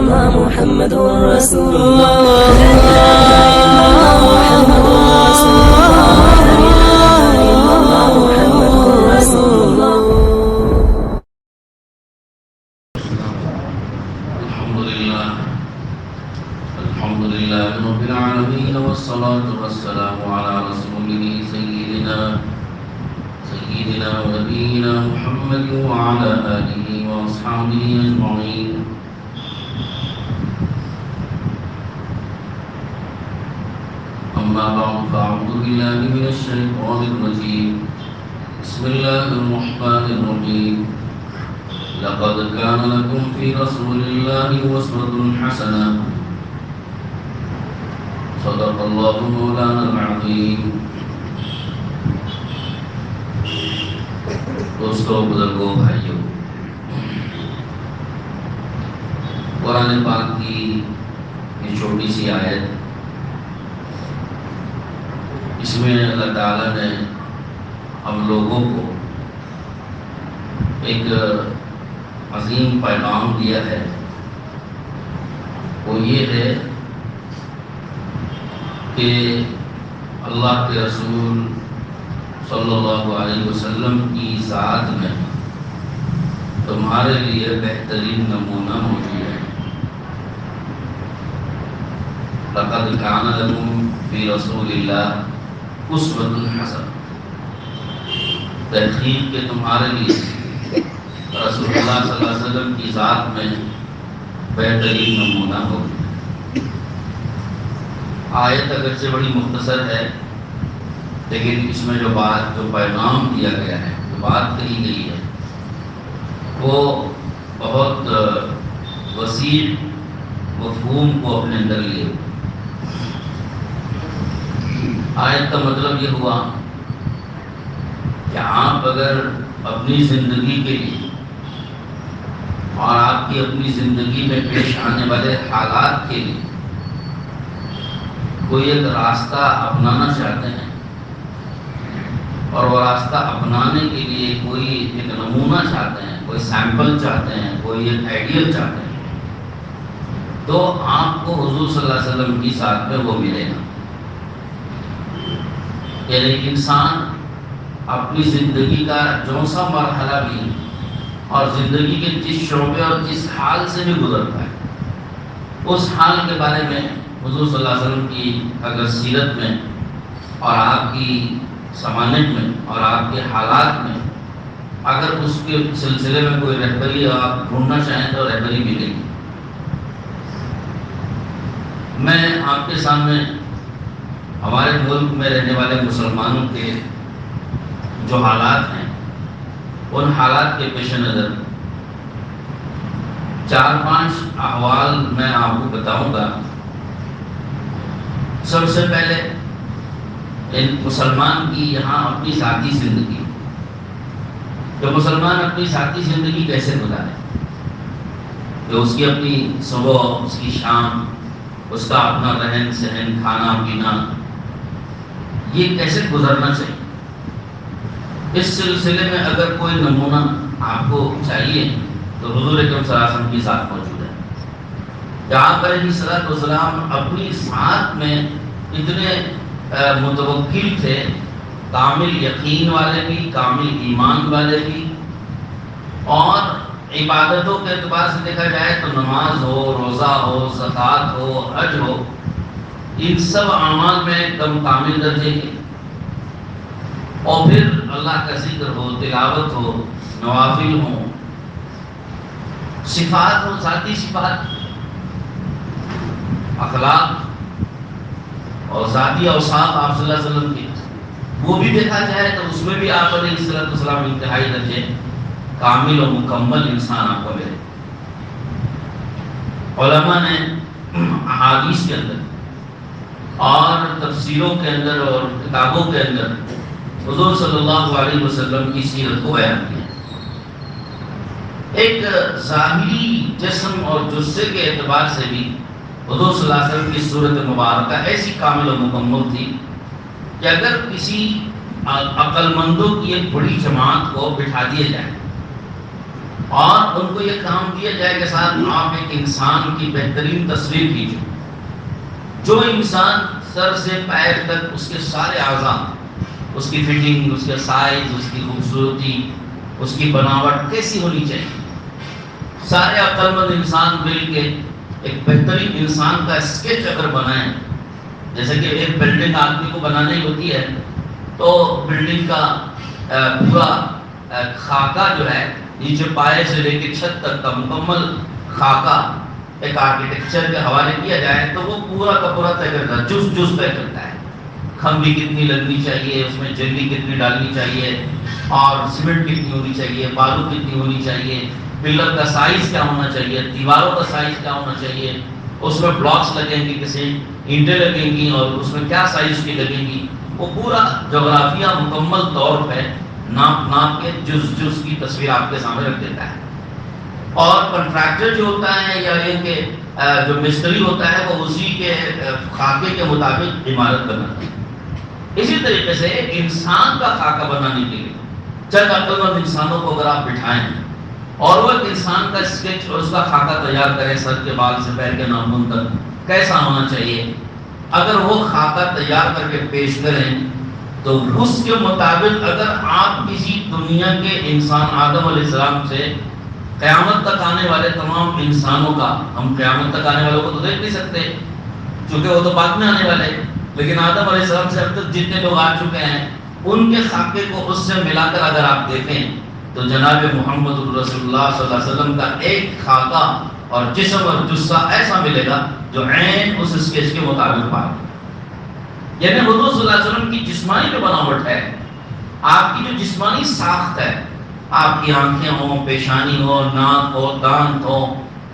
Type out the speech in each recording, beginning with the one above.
الله محمد رسول الله لا إله إلا الله محمد رسول الله لا إله إلا الله محمد رسول الله. الحمد لله رب العالمين والصلاة والسلام على رسوله سيدنا ونبينا محمد وعلى آله وأصحابه أجمعين. أما بعد فأعوذ بالله من الشيطان الرجيم. بسم الله الرحمن الرحيم. لقد كان لكم في رسول الله أسوة حسنة. صدق الله مولانا العظيم. دوستو، بزرگوں، بھائیوں، قرآن پاک کی یہ چھوٹی سی آیت، اس میں اللہ تعالیٰ نے ہم لوگوں کو ایک عظیم پیغام دیا ہے. وہ یہ ہے کہ اللہ کے رسول صلی اللہ علیہ وسلم کی ذات میں تمہارے لیے بہترین نمونہ موجود ہے. لقد كان لكم في رسول الله أسوة حسنة. تحقیق کہ تمہارے لیے رسول اللہ صلی اللہ علیہ وسلم کی ذات میں بہترین نمونہ ہو. آیت اگرچہ بڑی مختصر ہے، لیکن اس میں جو پیغام دیا گیا ہے، جو بات کہی گئی ہے، وہ بہت وسیع مفہوم کو اپنے اندر لیے. آیت کا مطلب یہ ہوا کہ آپ اگر اپنی زندگی کے لیے اور آپ کی اپنی زندگی میں پیش آنے والے حالات کے لیے کوئی ایک راستہ اپنانا چاہتے ہیں، اور وہ راستہ اپنانے کے لیے کوئی ایک نمونہ چاہتے ہیں، کوئی سیمپل چاہتے ہیں، کوئی ایک آئیڈیل چاہتے ہیں، تو آپ کو حضور صلی اللہ علیہ وسلم کی ذات میں وہ ملے گا. یعنی انسان اپنی زندگی کا جو سا مرحلہ بھی اور زندگی کے جس شعبے اور جس حال سے بھی گزرتا ہے، اس حال کے بارے میں حضور صلی اللہ علیہ وسلم کی اگر سیرت میں اور آپ کی سمانت میں اور آپ کے حالات میں اگر اس کے سلسلے میں کوئی رہبری آپ ڈھونڈنا چاہیں تو رہبری ملے گی. میں آپ کے سامنے ہمارے ملک میں رہنے والے مسلمانوں کے جو حالات ہیں، ان حالات کے پیش نظر 4-5 احوال میں آپ کو بتاؤں گا. سب سے پہلے ان مسلمان کی یہاں اپنی ذاتی زندگی، کہ مسلمان اپنی ذاتی زندگی کیسے گزارے، کہ اس کی اپنی صبح، اس کی شام، اس کا اپنا رہن سہن، کھانا پینا، یہ کیسے گزرنا چاہیے. اس سلسلے میں اگر کوئی نمونہ آپ کو چاہیے تو حضور اکرم صلی اللہ علیہ وسلم کی ذات موجود ہے. کہ آپ علیہ الصلوۃ والسلام اپنی ذات میں اتنے متوکل تھے، کامل یقین والے بھی، کامل ایمان والے بھی، اور عبادتوں کے اعتبار سے دیکھا جائے تو نماز ہو، روزہ ہو، زکوٰۃ ہو، حج ہو، ان سب اعمال میں ایک دم کامل درجے کے، اور پھر اللہ کا ذکر ہو، تلاوت ہو، نوافل ہو، صفات ہو، ذاتی صفات، اخلاق اور ذاتی اوصاف آپ صلی اللہ علیہ وسلم کے، وہ بھی دیکھا جائے تو اس میں بھی آپ علیہ السلام انتہائی درجے کامل و مکمل انسان آپ کو ملے. علماء نے احادیث کے اندر اور تفسیروں کے اندر اور کتابوں کے اندر حضور صلی اللہ علیہ وسلم کی سیرت کو بیان کیا. ایک ظاہری جسم اور جثے کے اعتبار سے بھی حضور صلی اللہ علیہ وسلم کی صورت مبارکہ ایسی کامل و مکمل تھی کہ اگر کسی عقل مندوں کی ایک بڑی جماعت کو بٹھا دیا جائے اور ان کو یہ کام دیا جائے کہ ساتھ آپ ایک انسان کی بہترین تصویر کیجیے، جو انسان سر سے پیر تک اس کے سارے اعضاء، اس کی فٹنگ، اس کا سائز، اس کی خوبصورتی، اس کی بناوٹ کیسی ہونی چاہیے، سارے عقل مند انسان مل کے ایک بہترین انسان کا اسکیچ اگر بنائیں، جیسے کہ ایک بلڈنگ آدمی کو بنانی ہوتی ہے تو بلڈنگ کا پورا خاکہ جو ہے نیچے پائے سے لے کے چھت تک کا مکمل خاکہ ایک آرکیٹیکچر کے حوالے کیا جائے تو وہ پورا کا پورا طے کرتا ہے، جز جز طے کرتا ہے، کھمبی کتنی لگنی چاہیے، اس میں جلی کتنی ڈالنی چاہیے، اور سیمنٹ کتنی ہونی چاہیے، بالو کتنی ہونی چاہیے، پلر کا سائز کیا ہونا چاہیے، دیواروں کا سائز کیا ہونا چاہیے، اس میں بلاکس لگیں گے، کسی اینٹیں لگیں گی اور اس میں کیا سائز کی لگیں گی، وہ پورا جغرافیہ مکمل طور پہ ناپ کے جز کی تصویر آپ کے سامنے رکھ دیتا ہے۔ اور کنٹریکٹر جو ہوتا ہے یا یہ کہ جو مستری ہوتا ہے وہ اسی کے خاکے کے مطابق عمارت بناتا ہے۔ اسی طریقے سے انسان کا خاکہ بنانے کے لیے چند عقل مند انسانوں کو اگر آپ بٹھائیں اور وہ ایک انسان کا اسکیچ اور اس کا خاکہ تیار کریں، سر کے بال سے پیر کے ناخن تک کیسا ہونا چاہیے، اگر وہ خاکہ تیار کر کے پیش کریں تو اس کے مطابق اگر آپ کسی دنیا کے انسان آدم علیہ السلام سے قیامت تک آنے والے تمام انسانوں کا، ہم قیامت تک آنے والوں کو تو دیکھ نہیں سکتے چونکہ وہ تو بعد میں آنے والے ہیں، لیکن آدم علیہ السلام سے اب تک جتنے لوگ آ چکے ہیں ان کے خاکے کو اس سے ملا کر اگر آپ دیکھیں تو جناب محمد رسول اللہ صلی اللہ علیہ وسلم کا ایک خاکہ اور جسم اور جثہ ایسا ملے گا جو عین اس اسکیچ کے مطابق پائے، یعنی حضور صلی اللہ علیہ وسلم کی جسمانی جو بناوٹ ہے، آپ کی جو جسمانی ساخت ہے، آپ کی آنکھیں ہوں، پیشانی ہو، ناک ہو، دانت ہو،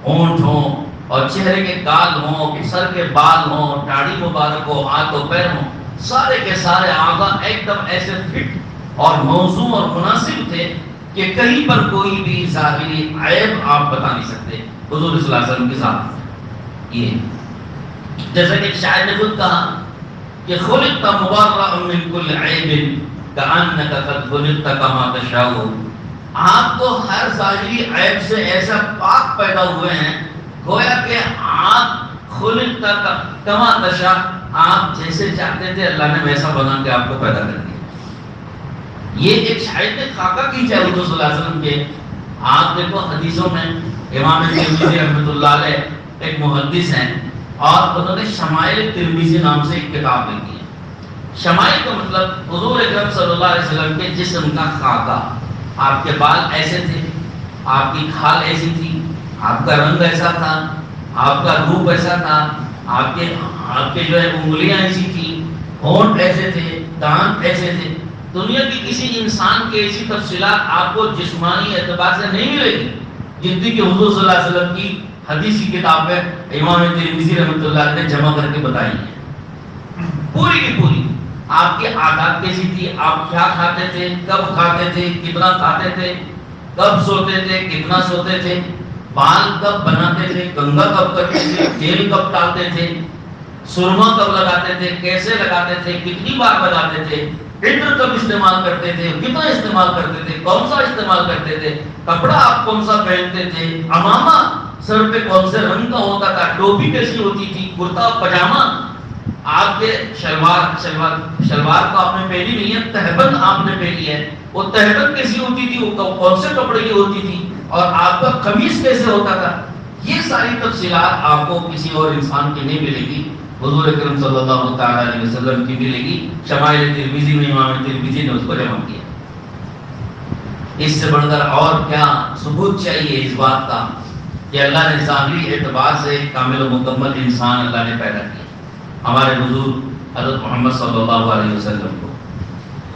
ہونٹ ہو، اور چہرے کے گال ہوں، سر کے بال ہوں، داڑھی مبارک ہو، ہاتھ و پیر ہوں، سارے کے سارے اعضاء ایک دم ایسے فٹ اور موزوں اور مناسب تھے کہ کہیں پر کوئی بھی ظاہری عیب آپ بتا نہیں سکتے حضور صلی اللہ علیہ وسلم کے ساتھ۔ یہ جیسا کہ شاعر نے خود کہا کہ خلقت مبرأ من کل عیب کأنک قد خلقت کما تشاء، آپ تو ہر ظاہری عیب سے ایسا پاک پیدا ہوئے ہیں گویا کہ آپ خلقت کما تشاء، آپ جیسے چاہتے تھے اللہ نے ویسا بنا کے آپ کو پیدا کر دیا۔ یہ ایک شاعر نے خاکہ کھینچا حضور صلی اللہ علیہ وسلم کے۔ آپ دیکھو حدیثوں میں امام ترمذی رحمۃ اللہ علیہ ایک محدث ہیں اور انہوں نے شمائل ترمذی نام سے ایک کتاب لکھی ہے۔ شمائل کا مطلب حضور اکرم صلی اللہ علیہ وسلم کے جسم کا خاکہ، آپ کے بال ایسے تھے، آپ کی کھال ایسی تھی، آپ کا رنگ ایسا تھا، آپ کا روپ ایسا تھا، آپ کے جو ہے انگلیاں ایسی تھی، ہونٹ ایسے تھے، دانت ایسے تھے۔ دنیا کی کسی انسان کی ایسی تفصیلات آپ کو جسمانی اعتبار سے نہیں ملے گی جتنی کہ حضور صلی اللہ علیہ وسلم کی حدیث کی کتاب میں امام ترمذی رحمۃ اللہ علیہ نے جمع کر کے بتائی ہے، پوری کی پوری۔ آپ کی عادات کیسی تھی، آپ کیا کھاتے تھے، کب کھاتے تھے، کتنا کھاتے تھے، کب سوتے تھے، کتنا سوتے تھے، بال کب بناتے تھے، کنگھا کب کرتے تھے، تیل کب ڈالتے تھے، سرما کب لگاتے تھے، کیسے لگاتے تھے، کتنی بار لگاتے تھے، عطر کب استعمال کرتے تھے، کتنا استعمال کرتے تھے، کون سا استعمال کرتے تھے، کپڑا آپ کون سا پہنتے تھے، امامہ سر پہ کون سے رنگ کا ہوتا تھا، ٹوپی کیسی ہوتی تھی، کرتا پاجامہ، آپ کے شلوار کو آپ نے پہنی نہیں ہے، تہبند آپ نے پہنی ہے، وہ تہبند کیسی ہوتی تھی، وہ کون سے کپڑے کی ہوتی تھی، اور آپ کا قمیص کیسے ہوتا تھا، یہ ساری تفصیلات آپ کو کسی اور انسان کی نہیں ملے گی، حضور اکرم صلی اللہ تعالی علیہ وسلم کی ملے گی۔ شمائل ترمذی میں امام ترمذی نے اس کو جمع کیا۔ اس سے بڑھ کر اور کیا ثبوت چاہیے اس بات کا کہ اللہ نے ظاہری اعتبار سے کامل و مکمل انسان اللہ نے پیدا کیا، ہمارے حضور حضرت محمد صلی اللہ علیہ وسلم کو۔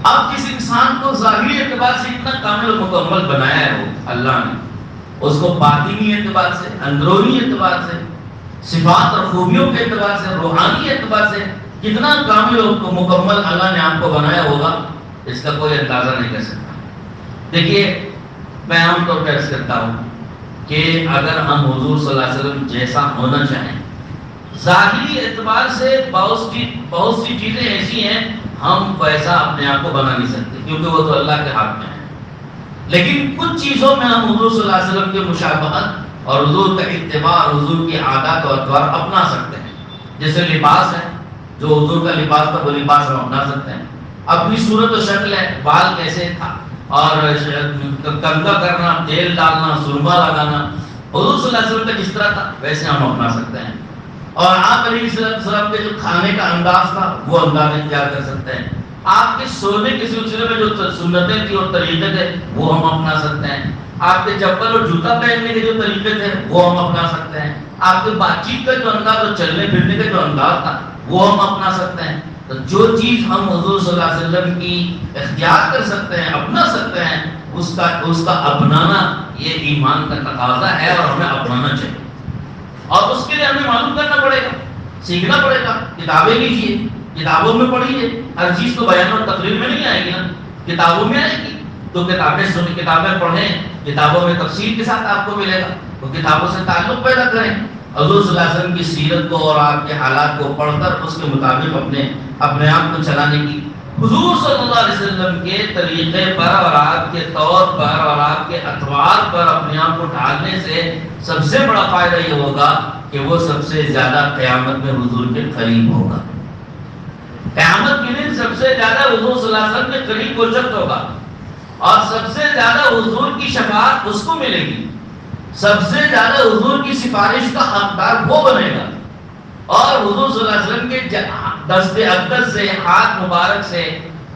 اب جس انسان کو ظاہری اعتبار سے اتنا کامل و مکمل بنایا ہے وہ اللہ نے، اس کو باطنی اعتبار سے، اندرونی اعتبار سے، صفات اور خوبیوں کے اعتبار سے، روحانی اعتبار سے کتنا کامل و مکمل اللہ نے آپ کو بنایا ہوگا، اس کا کوئی اندازہ نہیں کر سکتا۔ دیکھیے میں عام طور پر عرض کرتا ہوں کہ اگر ہم حضور صلی اللہ علیہ وسلم جیسا ہونا چاہیں، ظاہری اعتبار سے بہت سی چیزیں ایسی ہیں ہم ویسا اپنے آپ کو بنا نہیں سکتے، کیونکہ وہ تو اللہ کے ہاتھ میں ہے۔ لیکن کچھ چیزوں میں ہم حضور صلی اللہ علیہ وسلم کی مشابہت اور حضور کا اتباع اور حضور کی عادات اور اطوار اپنا سکتے ہیں. جیسے لباس ہے، جو حضور کا لباس تھا وہ لباس ہم اپنا سکتے ہیں. اپنی صورت و شکل ہے، بال کیسے تھا اور کنگا کرنا، تیل ڈالنا، سرما لگانا، حضور صلی اللہ علیہ وسلم کا جس طرح تھا ویسے ہم اپنا سکتے ہیں. اور آپ علیہ السلام کے جو کھانے کا انداز تھا وہ انداز اختیار کر سکتے ہیں. آپ کے سونے کے سلسلے میں جو سنتیں تھی اور طریقے تھے وہ ہم اپنا سکتے ہیں. آپ کے چپل اور جوتا پہننے کے جو طریقے تھے وہ ہم اپنا سکتے ہیں. آپ کے بات چیت کا جو انداز اور چلنے پھرنے کا جو انداز تھا وہ ہم اپنا سکتے ہیں. تو جو چیز ہم حضور صلی اللہ علیہ وسلم کی اختیار کر سکتے ہیں، اپنا سکتے ہیں، اس کا اپنانا یہ ایمان کا تقاضا ہے اور ہمیں اپنانا چاہیے. اور اس کے لیے ہمیں معلوم کرنا پڑے گا، سیکھنا پڑے گا. کتابیں لیجیے، کتابوں میں پڑھیے. ہر چیز تو بیان اور تقریر میں نہیں آئے گی نا، کتابوں میں آئے گی. تو کتابیں سنیں، کتابیں پڑھیں، کتابوں میں تفصیل کے ساتھ آپ کو ملے گا. تو کتابوں سے تعلق پیدا کریں. حضور صلی اللہ علیہ وسلم کی سیرت کو اور آپ کے حالات کو پڑھ کر اس کے مطابق اپنے آپ کو چلانے کی. حضور صلی اللہ علیہ وسلم کے طریقے پر اور آپ کے طور پر اور آپ کے اطوار پر اپنے آپ کو ڈھالنے سے سب سے بڑا فائدہ یہ ہوگا کہ وہ سب سے زیادہ قیامت میں حضور کے قریب ہوگا. قیامت کے دن سب سے زیادہ حضور صلی اللہ علیہ وسلم کے قریب وہ شخص ہوگا اور سب سے زیادہ حضور کی شفاعت اس کو ملے گی. سب سے زیادہ حضور کی سفارش کا حقدار وہ بنے گا. اور حضور صلی اللہ علیہ وسلم کے دست اقدس سے، ہاتھ مبارک سے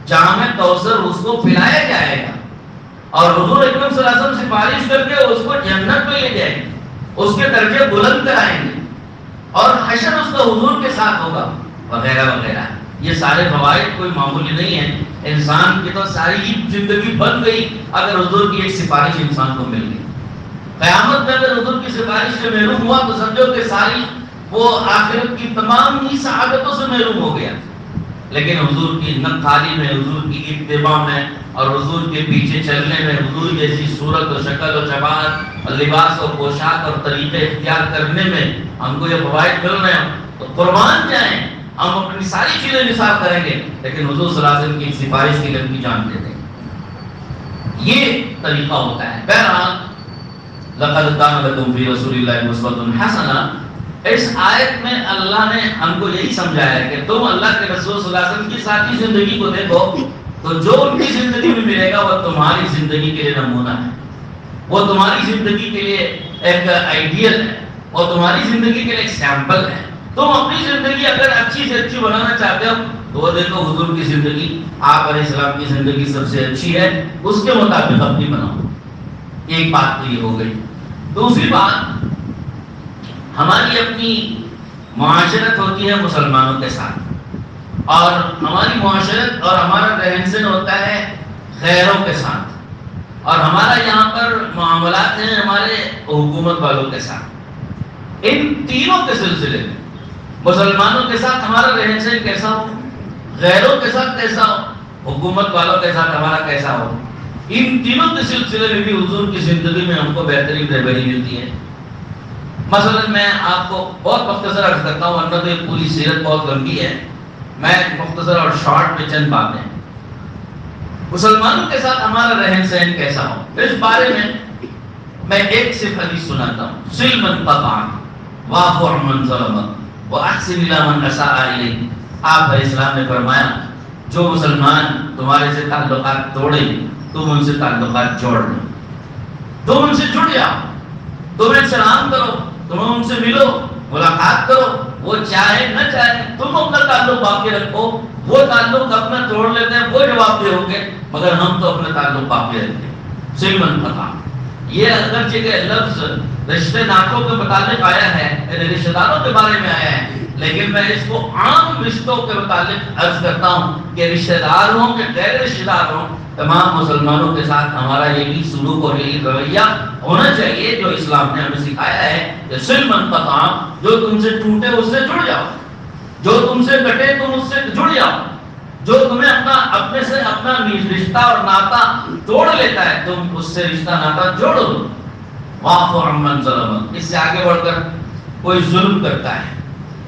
جام کوثر اس کو پلایا جائے گا. اور حضور اکرم صلی اللہ علیہ وسلم سفارش کر کے اس کو جنت میں لے جائیں گے، اس کے درجے بلند کرائیں گے اور حشر اس کا حضور کے ساتھ ہوگا وغیرہ وغیرہ. یہ سارے فوائد کوئی معمولی نہیں ہے. انسان کی تو ساری زندگی بن گئی اگر حضور کی ایک سفارش انسان کو مل گئی. قیامت میں اگر حضور کی سفارش سے محروم ہوا تو سمجھو کہ ساری وہ آخرت کی تمام ہی سعادتوں سے محروم ہو گیا. لیکن حضور کی نقالی میں، حضور کی اتباع میں اور حضور کے پیچھے چلنے میں، حضور جیسی صورت و شکل و شباہت اور لباس و پوشاک اور طریقے اختیار کرنے میں ہم کو یہ فوائد مل رہے ہیں تو قربان جائیں. ہم اپنی ساری چیزیں نثار کریں گے لیکن حضور صلی اللہ علیہ وسلم کی سفارش کی لمبی جان دے دیں گے. یہ طریقہ ہوتا ہے. بہرحال لقد کان لکم فی رسول اللہ اسوۃ حسنہ، اس آیت میں اللہ نے ہم کو یہی سمجھایا ہے کہ تم اللہ کے رسول صلی اللہ علیہ وسلم کی ساتھی زندگی کو دیکھو تو جو ان کی زندگی میں ملے گا وہ تمہاری زندگی کے لیے نمونہ ہے، وہ تمہاری زندگی کے لیے ایک آئیڈیل ہے، اور تمہاری زندگی کے لیے ایک سیمپل ہے. تم اپنی زندگی اگر اچھی سے اچھی بنانا چاہتے ہو تو وہ دیکھو حضور کی زندگی، آپ علیہ السلام کی زندگی سب سے اچھی ہے، اس کے مطابق اپنی بناؤ. ایک بات تو یہ ہو گئی. دوسری بات، ہماری اپنی معاشرت ہوتی ہے مسلمانوں کے ساتھ اور ہماری معاشرت اور ہمارا رہن سہن ہوتا ہے غیروں کے ساتھ اور ہمارا یہاں پر معاملات ہیں ہمارے حکومت والوں کے ساتھ. ان تینوں کے سلسلے میں مسلمانوں کے ساتھ ہمارا رہن سہن کیسا ہو، غیروں کے ساتھ کیسا ہو، حکومت والوں کے ساتھ ہمارا کیسا ہو، ان تینوں کے سلسلے میں بھی حضور کی زندگی میں ہم کو بہترین رہبری ملتی ہے. مثلا میں آپ کو بہت مختصر عرض کرتا ہوں، ورنہ تو یہ پوری سیرت بہت لمبی ہے. میں مختصر اور شارٹ میں چند باتیں. مسلمانوں کے ساتھ ہمارا رہن سہن کیسا ہو، اس بارے میں ایک صرف حدیث سناتا ہوں. سل من قطع واعف عمن ظلم واحسن الی من اساء الیک. آپ علیہ السلام نے فرمایا جو مسلمان تمہارے سے تعلقات توڑے تم ان سے تعلقات جوڑ لو، تم ان سے جڑ جاؤ، تم ان سے سلام کرو، تم ان سے ملو، ملاقات کرو. وہ چاہے نہ چاہے تم اپنا تعلق باقی رکھو. وہ تعلق اپنا توڑ لیتے ہیں، وہ جواب دے ہوں گے، مگر ہم تو اپنا تعلق باقی رکھتے ہیں. سلمن قطع، یہ اگرچہ کہ لفظ رشتے ناتوں کے متعلق آیا ہے، یعنی رشتہ داروں کے بارے میں آیا ہے، لیکن میں اس کو عام رشتوں کے متعلق عرض کرتا ہوں کہ رشتہ دار ہوں کہ غیر رشتہ دار ہوں، تمام مسلمانوں کے ساتھ ہمارا یہی سلوک اور یہی رویہ ہونا چاہیے جو اسلام نے ہمیں سکھایا ہے. کہ سلمن قطع، جو تم سے ٹوٹے اس سے جڑ جاؤ، جو تم سے کٹے تم اس سے جڑ جاؤ، جو تمہیں اپنے سے اپنا رشتہ اور ناتا توڑ لیتا ہے تم اس سے رشتہ ناتا جوڑو. واعف عمن ظلم، اس سے آگے بڑھ کر کوئی ظلم کرتا ہے،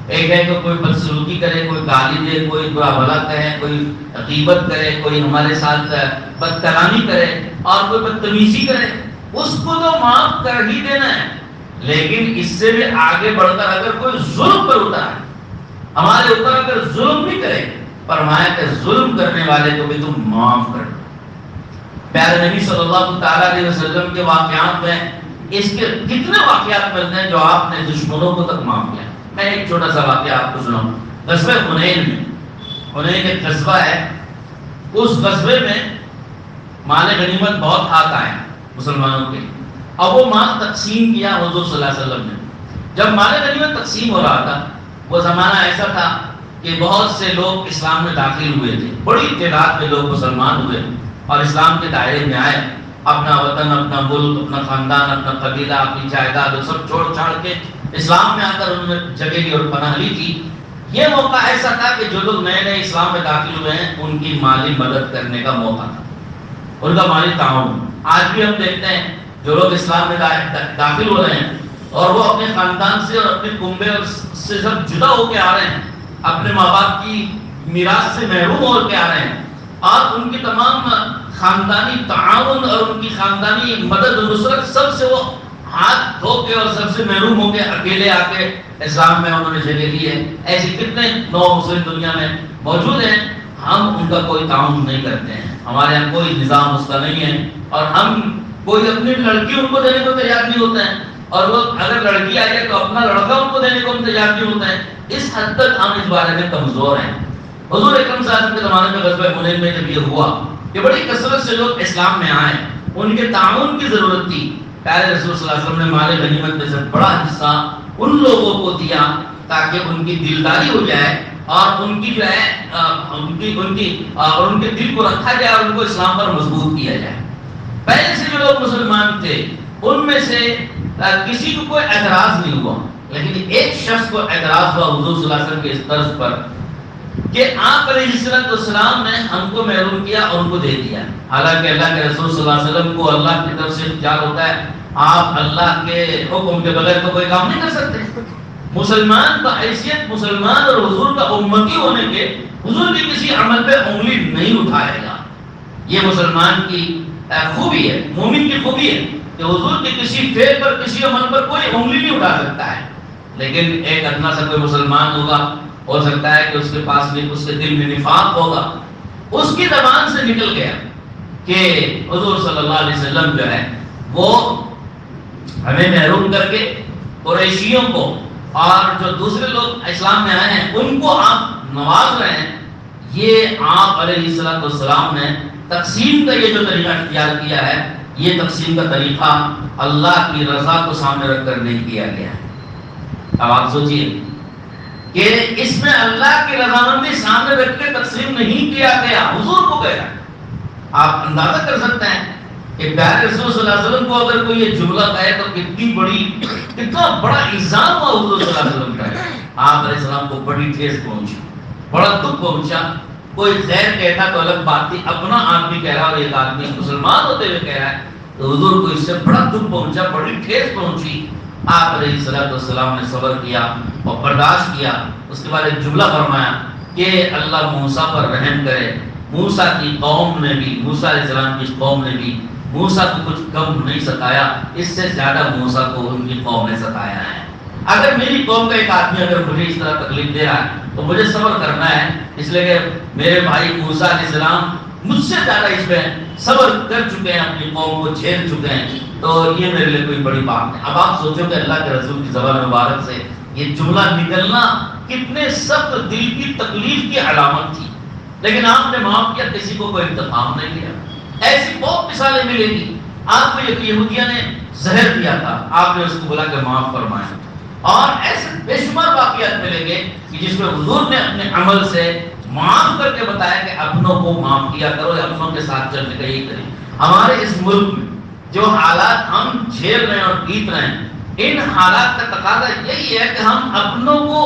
ایک ہے کہ کوئی بدسلوکی کرے، کوئی گالی دے، کوئی برا بھلا کہے، کوئی غیبت کرے، کوئی ہمارے ساتھ بد کلامی کرے اور کوئی بدتمیزی کرے، اس کو تو معاف کر ہی دینا ہے. لیکن اس سے بھی آگے بڑھ کر اگر کوئی ظلم پر اترا ہے، ہمارے اوپر اگر ظلم بھی کرے، فرمایا کہ ظلم کرنے والے کو بھی تم معاف کر دو. پیارے نبی صلی اللہ تعالیٰ علیہ وسلم کے واقعات میں اس کے کتنے واقعات ملتے ہیں جو آپ نے دشمنوں کو تک معاف کیا. میں ایک چھوٹا سا واقعہ آپ کو سناؤں. غزوہ حنین میں، حنین ایک غزوہ ہے، اس غزوے میں مال غنیمت بہت آتا ہے مسلمانوں کے، اور وہ مال تقسیم کیا حضور صلی اللہ علیہ وسلم نے. جب مال غنیمت تقسیم ہو رہا تھا، وہ زمانہ ایسا تھا کہ بہت سے لوگ اسلام میں داخل ہوئے تھے، بڑی تعداد میں لوگ مسلمان ہوئے اور اسلام کے دائرے میں آئے. اپنا وطن، اپنا ملک، اپنا خاندان، اپنا قبیلہ، اپنی جائیداد سب چھوڑ چھاڑ کے اسلام میں آ کر انہوں نے جگہ لی اور پناہ لی تھی. یہ موقع ایسا تھا کہ جو لوگ نئے نئے اسلام میں داخل ہوئے ہیں ان کی مالی مدد کرنے کا موقع تھا، ان کا مالی تعاون. آج بھی ہم دیکھتے ہیں جو لوگ اسلام میں داخل ہو رہے ہیں اور وہ اپنے خاندان سے اور اپنے کنبے سے سب جدا ہو کے آ رہے ہیں، اپنے ماں باپ کی میراث سے محروم ہو کے آ رہے ہیں، اور ان کی تمام خاندانی تعاون اور ان کی خاندانی مدد و نصرت سب سے وہ ہاتھ دھو کے اور سب سے محروم ہو کے اکیلے آ کے اسلام میں انہوں نے جگہ لی ہے. ایسے کتنے نو مسلم دنیا میں موجود ہیں، ہم ان کا کوئی تعاون نہیں کرتے ہیں، ہمارے یہاں کوئی نظام اس کا نہیں ہے، اور ہم کوئی اپنی لڑکی ان کو دینے کو تیار نہیں ہوتے ہیں، اور وہ اگر لڑکی آ جائے تو اپنا لڑکا ان کو دینے کو ہم تیار نہیں ہوتے ہیں. اس حد تک ہم اس بارے میں کمزور ہیں. حضور اکرم صلی اللہ علیہ وسلم کے زمانے میں غزوہ حنین میں جب یہ ہوا کہ بڑی کثرت سے لوگ اسلام میں آئے، ان کے تعاون کی ضرورت تھی. پیارے رسول صلی اللہ علیہ وسلم نے مال غنیمت میں سے بڑا حصہ ان لوگوں کو دیا تاکہ ان کی دلداری ہو جائے اور ان کی جو ہے ان کے دل کو رکھا جائے اور ان کو اسلام پر مضبوط کیا جائے. پہلے سے جو لوگ مسلمان تھے ان میں سے کسی کو کوئی اعتراض نہیں ہوا، لیکن ایک شخص کو اعتراض ہوا حضور صلی اللہ علیہ وسلم کے اس طرز پر کہ آپ علیہ السلام نے ہم کو محروم کیا اور ان کو دے دیا. حالانکہ اللہ کے رسول صلی اللہ علیہ وسلم کو اللہ کی طرف سے اختیار ہوتا ہے، آپ اللہ کے حکم کے بغیر تو کوئی کام نہیں کر سکتے. مسلمان کا حیثیت مسلمان اور حضور کا امتی ہونے کے حضور کی کسی عمل پہ انگلی نہیں اٹھائے گا. یہ مسلمان کی خوبی ہے، مومن کی خوبی ہے کہ حضور کے کسی فعل پر کسی عمل پر کوئی انگلی نہیں اٹھا سکتا ہے. لیکن ایک ادنا سا کوئی مسلمان ہوگا، ہو سکتا ہے کہ اس کے پاس بھی اس کے دل میں نفاق ہوگا، اس کی زبان سے نکل گیا کہ حضور صلی اللہ علیہ وسلم جو ہے وہ ہمیں محروم کر کے قریشیوں کو اور جو دوسرے لوگ اسلام میں آئے ہیں ان کو آپ نواز رہے ہیں. یہ آپ علیہ السلام نے تقسیم کا یہ جو طریقہ اختیار کیا ہے، یہ تقسیم کا طریقہ اللہ کی رضا کو سامنے رکھ کر نہیں کیا گیا ہے. اب آپ سوچئے کہ اس میں اللہ کی رضامندی سامنے رکھ کے تقسیم نہیں کیا گیا، حضور کو گیا. آپ اندازہ کر سکتے ہیں کہ پیارے رسول صلی اللہ علیہ وسلم کو اگر کوئی یہ جملہ کہے تو کتنا بڑا الزام ہوا حضور صلی اللہ علیہ وسلم کا. آپ علیہ السلام کو بڑی ٹھیس پہنچی، بڑا دکھ پہنچا. کوئی غیر کہتا تو الگ بات تھی، اپنا آدمی کہہ رہا اور ایک آدمی مسلمان ہوتے ہوئے کہہ رہا ہے تو حضور کو اس سے بڑا دکھ پہنچا، بڑی ٹھیس پہنچی. آپ علیہ السلام نے صبر کیا اور برداشت کیا. اس کے بعد ایک جملہ فرمایا کہ اللہ موسیٰ پر رحم کرے. موسیٰ کی قوم نے بھی، موسیٰ علیہ السلام کی قوم نے بھی موسیٰ کو کچھ کم نہیں ستایا، اس سے زیادہ موسیٰ کو ان کی قوم نے ستایا ہے. اگر میری قوم کا ایک آدمی اگر مجھے اس طرح تکلیف دے رہا ہے تو مجھے صبر کرنا ہے، اس لیے کہ میرے بھائی موسیٰ علیہ السلام مجھ سے زیادہ اس پہ صبر کر چکے ہیں، اپنی قوم کو جھیل چکے ہیں، تو یہ میرے لیے کوئی بڑی بات نہیں. اب آپ سوچو کہ اللہ کے رسول کی زبان مبارک سے یہ جملہ نکلنا کتنے سخت دل کی تکلیف کی علامت تھی، لیکن آپ نے معاف کیا، کسی کو کوئی انتقام نہیں لیا. ایسی بہت مثالیں ملیں گی. آپ کو یہودیہ نے زہر دیا تھا، آپ نے اس کو بولا کہ معاف فرمائیں، اور ایسے بے شمار واقعات ملیں گے کہ جس میں حضور نے اپنے عمل سے معاف کر کے بتایا کہ اپنوں کو معاف کیا کرو، اپنوں کے ساتھ چلنے کا یہی طریقہ. ہمارے اس ملک میں جو حالات ہم جھیل رہے ہیں اور بیت رہے ہیں، ان حالات کا تقاضا یہی ہے کہ ہم اپنوں کو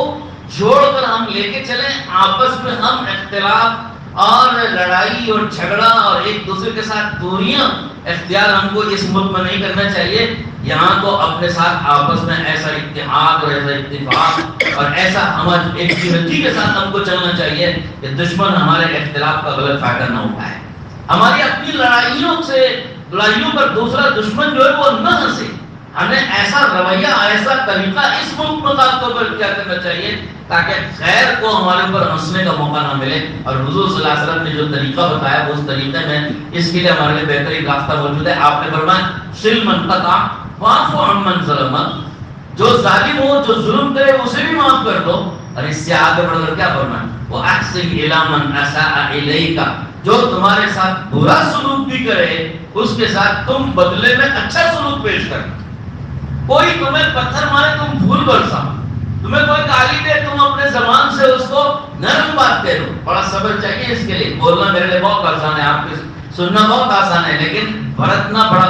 جوڑ کر ہم لے کے چلیں. آپس میں ہم اختلاف اور لڑائی اور جھگڑا اور ایک دوسرے کے ساتھ دوریاں اختیار ہم کو اس ملک میں نہیں کرنا چاہیے. یہاں تو اپنے ساتھ آپس میں ایسا اتحاد اور ایسا اتفاق اور ایسا ہمارے ایک یونٹی کے ساتھ ہم کو چلنا چاہیے کہ دشمن ہمارے اختلاف کا غلط فائدہ نہ اٹھائے، ہماری اپنی لڑائیوں پر دوسرا دشمن جو ہے وہ نہ ہنسے۔ ہمیں ایسا رویہ، ایسا طریقہ اس ملک میں خاص طور پر کیا کرنا چاہیے تاکہ خیر کو ہمارے اوپر ہنسنے کا موقع نہ ملے۔ اور حضور صلی اللہ علیہ وسلم نے جو طریقہ بتایا وہ اس طریقے میں اس کے لیے ہمارے لیے بہترین راستہ موجود ہے۔ آپ نے فرمایا سل من قطع واعف عمن ظلم، جو ظالم ہو، جو ظلم کرے اسے بھی معاف کر دو۔ اور اس سے آگے بڑھ کر کیا فرمایا واحسن الی من اساء الیک، جو تمہارے ساتھ برا سلوک بھی کرے اس کے ساتھ تم بدلے میں اچھا سلوک پیش کرنا۔ کوئی تمہیں پتھر مارے تم پھول برساؤ، تمہیں کوئی گالی دے تم اپنے زبان سے اس کو نرم بات کہہ دو۔ بڑا صبر چاہیے اس کے لیے، بولنا میرے لیے بہت آسان ہے، آپ کے سننا بہت آسان ہے، لیکن برتنا بڑا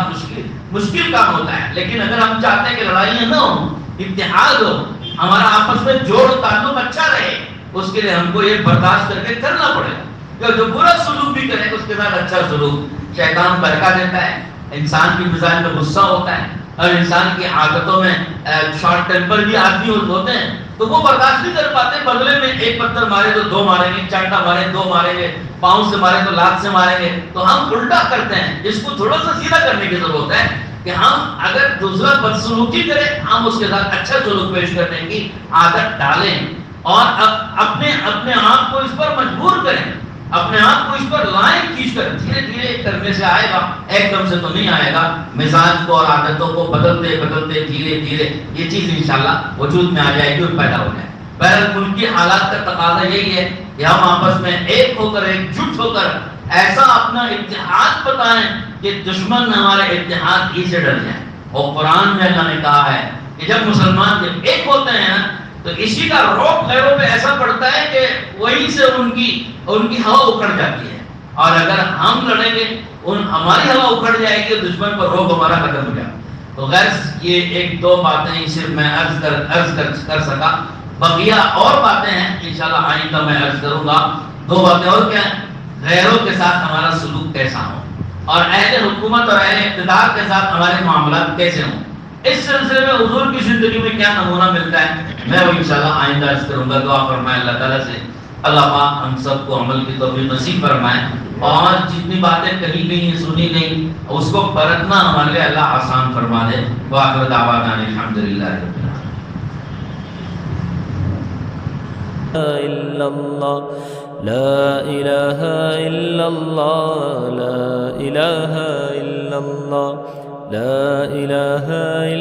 مشکل کام ہوتا ہے۔ لیکن اگر ہم چاہتے ہیں کہ لڑائیاں نہ ہوں، اتحاد ہو، ہمارا آپس میں جوڑ تعلق اچھا رہے، اس کے لیے ہم کو یہ برداشت کر کے کرنا پڑے گا کہ جو برا سلوک بھی کرے اس کے ساتھ اچھا سلوک۔ شیطان برکہ دیتا ہے، انسان کی مزاج میں غصہ ہوتا ہے، اور انسان کی عادتوں میں شارٹ ٹیمپر بھی آدمی ہوتے ہیں، تو وہ برداشت نہیں کر پاتے، بدلے میں ایک پتھر مارے تو دو ماریں گے، چانٹا مارے دو ماریں گے، پاؤں سے مارے تو لات سے ماریں گے۔ تو ہم الٹا کرتے ہیں، اس کو تھوڑا سا سیدھا کرنے کی ضرورت ہے کہ ہم اگر دوسرا بدسلوکی کرے ہم اس کے ساتھ اچھا سلوک پیش کرنے کی عادت ڈالیں، اور اپنے آپ کو اس پر مجبور کریں، اپنے آپ کو اس پر لائیں کھینچ کر۔ دھیرے دھیرے کرنے سے آئے گا، ایک دم سے تو نہیں آئے گا۔ مزاج کو اور عادتوں کو بدلتے بدلتے دھیرے دھیرے یہ چیز انشاءاللہ وجود میں آ جائے گی اور پیدا ہو جائے۔ بہرحال ملکی حالات کا تقاضا یہی ہے کہ ہم آپس میں ایک ہو کر، ایک جٹ ہو کر ایسا اپنا اتحاد بتائیں کہ دشمن ہمارے اتحاد ہی سے ڈر جائیں۔ اور قرآن میں اللہ نے کہا ہے کہ جب مسلمان جب ایک ہوتے ہیں تو اسی کا روب غیروں پہ ایسا پڑتا ہے کہ وہیں سے ان کی ہوا اکھڑ جاتی ہے، اور اگر ہم لڑیں گے ہماری ہوا اکھڑ جائے گی، دشمن پر روب ہمارا ختم ہو جائے گا۔ تو غیر یہ ایک دو باتیں صرف میں عرض کر سکا، بقیہ اور باتیں ہیں انشاءاللہ آئندہ میں عرض کروں گا۔ دو باتیں اور کیا ہیں، غیروں کے ساتھ ہمارا سلوک کیسا ہو، اور اہل حکومت اور اہل اقتدار کے ساتھ ہمارے معاملات کیسے ہوں۔ اس سلسلے میں حضور کی زندگی میں کیا نمونہ ملتا ہے میں وہ انشاءاللہ آئندہ عرض کروں گا۔ دعا فرمائے اللہ تعالیٰ سے اللہ پاک ہم سب کو عمل کی توفیق نصیب فرمائے، اور جتنی باتیں کہی گئی ہیں سنی گئی اس کو برتنا ہمارے لیے اللہ آسان فرما دے۔ وآخر دعوانا الحمدللہ رب العالمین۔ لا إله إلا الله لا إله إلا الله لا إله إلا